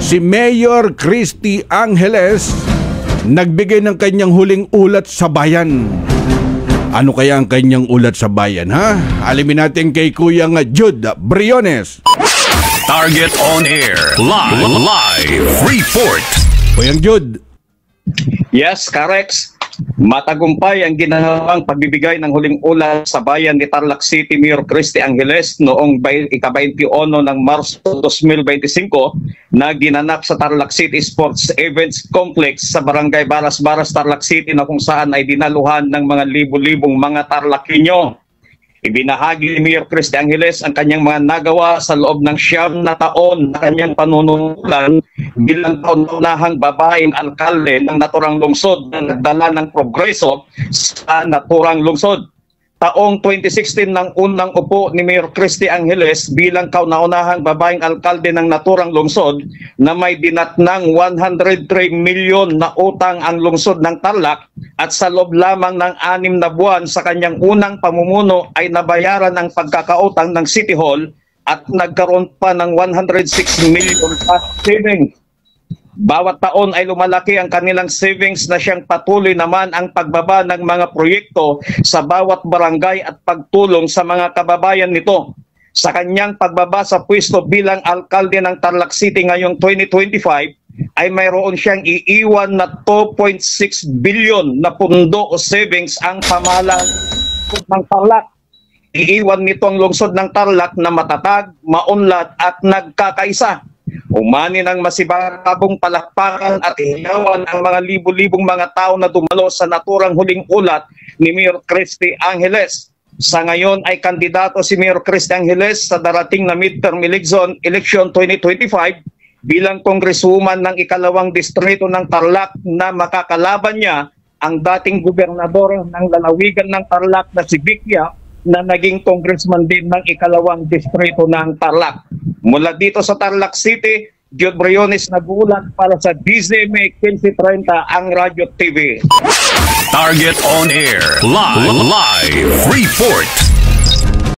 si Mayor Christy Angeles nagbigay ng kanyang huling ulat sa bayan. Ano kaya ang kanyang ulat sa bayan, ha? Alamin natin kay Kuya Jude Briones. Target on air. Live report. Kuya Jude. Yes, correct. Matagumpay ang ginawang pagbibigay ng huling ulat sa bayan ni Tarlac City Mayor Christy Angeles noong ika-21 ng Marso 2025 na ginanap sa Tarlac City Sports Events Complex sa Barangay Baras-Baras, Tarlac City, na kung saan ay dinaluhan ng mga libu-libong mga Tarlaqueño. Ibinahagi ni Mayor Christy Angeles ang kanyang mga nagawa sa loob ng 9 na taon na kanyang panunulan bilang kauna-unahang babaeng alkalde ng naturang lungsod na nagdala ng progreso sa naturang lungsod. Taong 2016 nang unang upo ni Mayor Christy Angeles bilang kauna-unahang babaeng alkalde ng naturang lungsod na may dinatnang 103 milyon na utang ang lungsod ng Tarlac, at sa loob lamang ng 6 na buwan sa kanyang unang pamumuno ay nabayaran ang pagkakautang ng City Hall at nagkaroon pa ng 106 million savings. Bawat taon ay lumalaki ang kanilang savings na siyang patuloy naman ang pagbaba ng mga proyekto sa bawat barangay at pagtulong sa mga kababayan nito. Sa kanyang pagbaba sa pwesto bilang alkalde ng Tarlac City ngayong 2025 ay mayroon siyang iiwan na 2.6 billion na pundo o savings ang pamahalaan ng Tarlac. Iiwan nito ang lungsod ng Tarlac na matatag, maunlad at nagkakaisa. Umani ng masibabong palakpakan at hinawan ang mga libu-libong mga tao na dumalo sa naturang huling ulat ni Mayor Christy Angeles. Sa ngayon ay kandidato si Mayor Christy Angeles sa darating na midterm election 2025 bilang congresswoman ng ikalawang distrito ng Tarlac na makakalaban niya ang dating gobernador ng lalawigan ng Tarlac na si Vickia, na naging congressman din ng ikalawang distrito ng Tarlac. Mula dito sa Tarlac City, Jude Briones nag-uulat para sa DZMA 1530 ang Radyo TV. Target on air. Live report.